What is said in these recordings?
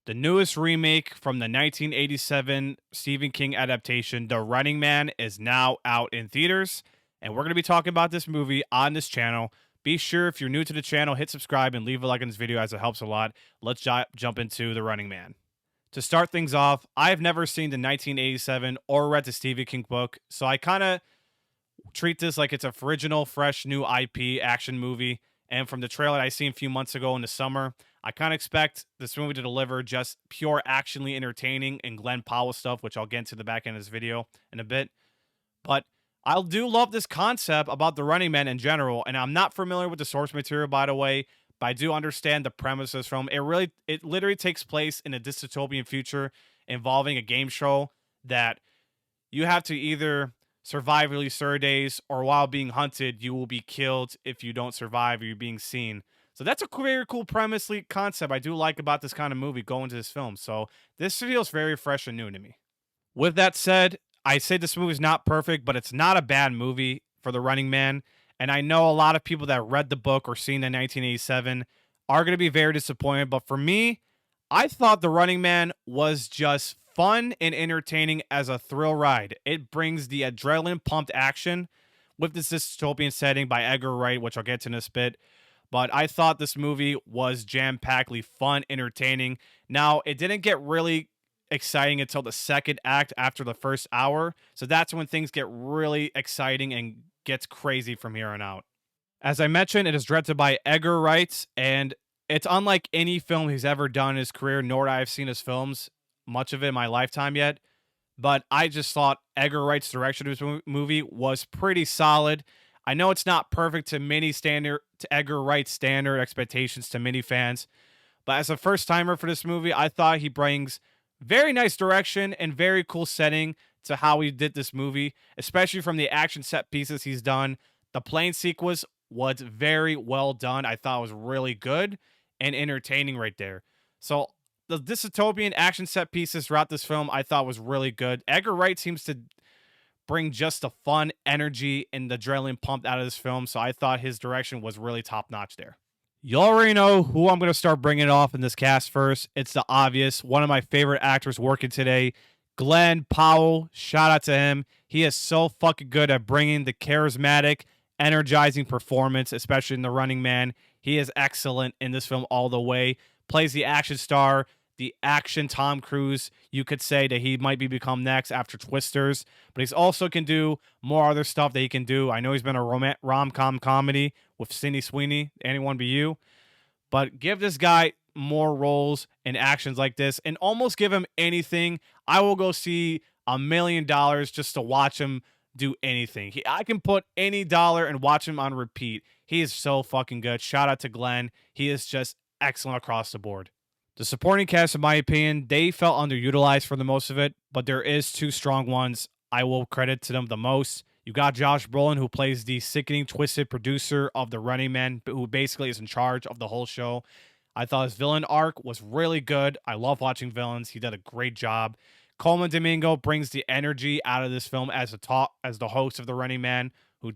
The newest remake from the 1987 Stephen King adaptation, The Running Man, is now out in theaters, and we're going to be talking about this movie on this channel. Be sure, if you're new to the channel, hit subscribe and leave a like on this video as it helps a lot. Let's jump into The Running Man. To start things off, I've never seen the 1987 or read the Stephen King book, so I kind of treat this like it's a original, fresh, new IP action movie. And from the trailer I seen a few months ago in the summer, I kind of expect this movie to deliver just pure actionly entertaining and Glen Powell stuff, which I'll get into the back end of this video in a bit. But I do love this concept about the Running Man in general, and I'm not familiar with the source material, by the way, but I do understand the premises from it literally takes place in a dystopian future involving a game show that you have to either survive at least 30 days, or while being hunted, you will be killed if you don't survive or you're being seen. So that's a very cool premise concept I do like about this kind of movie going to this film. So this feels very fresh and new to me. With that said, I say this movie is not perfect, but it's not a bad movie for The Running Man. And I know a lot of people that read the book or seen the 1987 are going to be very disappointed. But for me, I thought The Running Man was just fun and entertaining as a thrill ride. It brings the adrenaline pumped action with this dystopian setting by Edgar Wright, which I'll get to in this bit. But I thought this movie was jam-packedly fun, entertaining. Now, it didn't get really exciting until the second act after the first hour. So that's when things get really exciting and gets crazy from here on out. As I mentioned, it is directed by Edgar Wright, and it's unlike any film he's ever done in his career, nor I've seen his films, much of it in my lifetime yet. But I just thought Edgar Wright's direction of this movie was pretty solid. I know it's not perfect to Edgar Wright's standard expectations to many fans, but as a first timer for this movie, I thought he brings very nice direction and very cool setting to how he did this movie, especially from the action set pieces he's done. The plane sequence was very well done. I thought it was really good and entertaining right there. So the dystopian action set pieces throughout this film I thought was really good. Edgar Wright seems to bring just the fun energy and the adrenaline pumped out of this film, so I thought his direction was really top notch there. You already know who I'm going to start bringing off in this cast first. It's the obvious, one of my favorite actors working today, Glen Powell. Shout out to him. He is so fucking good at bringing the charismatic, energizing performance, especially in The Running Man. He is excellent in this film all the way. Plays the action star, the action Tom Cruise. You could say that he might become next after Twisters, but he's also can do more other stuff that he can do. I know he's been a rom-com comedy with Sydney Sweeney, Anyone But You, but give this guy more roles and actions like this and almost give him anything. I will go see $1 million just to watch him do anything. I can put any dollar and watch him on repeat. He is so fucking good. Shout out to Glenn. He is just excellent across the board. The supporting cast, in my opinion, they felt underutilized for the most of it, but there is two strong ones I will credit to them the most. You got Josh Brolin, who plays the sickening, twisted producer of The Running Man, who basically is in charge of the whole show. I thought his villain arc was really good. I love watching villains. He did a great job. Coleman Domingo brings the energy out of this film as the host of The Running Man, who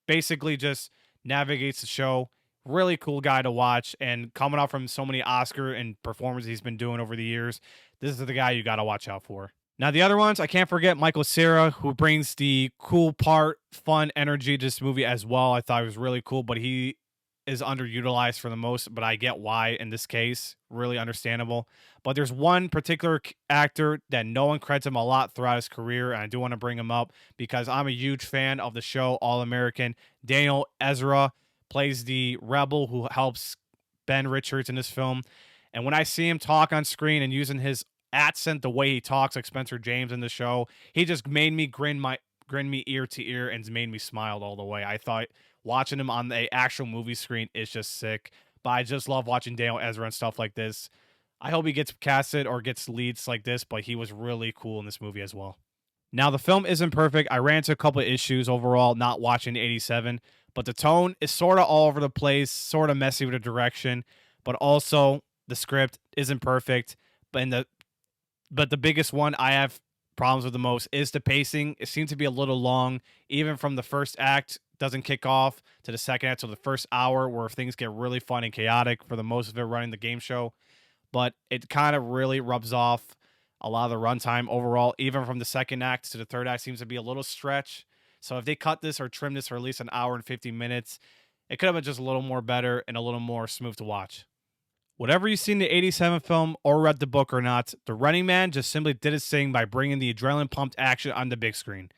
basically just navigates the show. Really cool guy to watch, and coming off from so many Oscar and performances he's been doing over the years, this is the guy you got to watch out for. Now, the other ones, I can't forget Michael Cera, who brings the cool part, fun energy to this movie as well. I thought it was really cool, but he is underutilized for the most, but I get why in this case. Really understandable. But there's one particular actor that no one credits him a lot throughout his career, and I do want to bring him up because I'm a huge fan of the show All American. Daniel Ezra plays the rebel who helps Ben Richards in this film. And when I see him talk on screen and using his accent, the way he talks like Spencer James in the show, he just made me grin me ear to ear and made me smile all the way. I thought watching him on the actual movie screen is just sick. But I just love watching Daniel Ezra and stuff like this. I hope he gets casted or gets leads like this, but he was really cool in this movie as well. Now, the film isn't perfect. I ran into a couple of issues overall not watching the 87, but the tone is sort of all over the place, sort of messy with the direction, but also the script isn't perfect. But the biggest one I have problems with the most is the pacing. It seems to be a little long, even from the first act doesn't kick off to the second act, to the first hour where things get really fun and chaotic for the most of it running the game show. but it kind of really rubs off a lot of the runtime overall. Even from the second act to the third act seems to be a little stretch. So if they cut this or trim this for at least an hour and 50 minutes, it could have been just a little more better and a little more smooth to watch. Whatever you've seen the 87 film or read the book or not, The Running Man just simply did its thing by bringing the adrenaline pumped action on the big screen.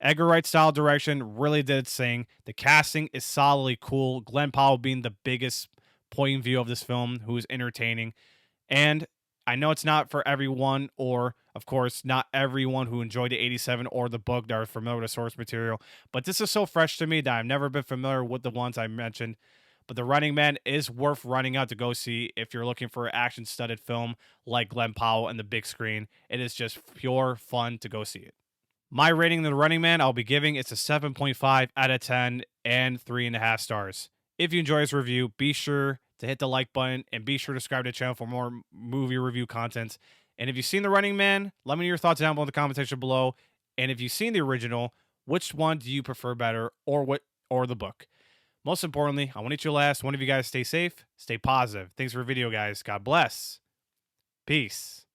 Edgar Wright style direction really did its thing. The casting is solidly cool. Glen Powell being the biggest point of view of this film, who is entertaining. And I know it's not for everyone, or of course, not everyone who enjoyed the 87 or the book that are familiar with the source material, but this is so fresh to me that I've never been familiar with the ones I mentioned. But The Running Man is worth running out to go see if you're looking for an action studded film like Glen Powell and the big screen. It is just pure fun to go see it. My rating of The Running Man, I'll be giving it's a 7.5 out of 10 and 3.5 stars. If you enjoy this review, be sure to hit the like button and be sure to subscribe to the channel for more movie review content. And if you've seen The Running Man, let me know your thoughts down below in the comment section below. And if you've seen the original, which one do you prefer better, or the book? Most importantly, I want you to last. One of you guys stay safe, stay positive. Thanks for the video, guys. God bless. Peace.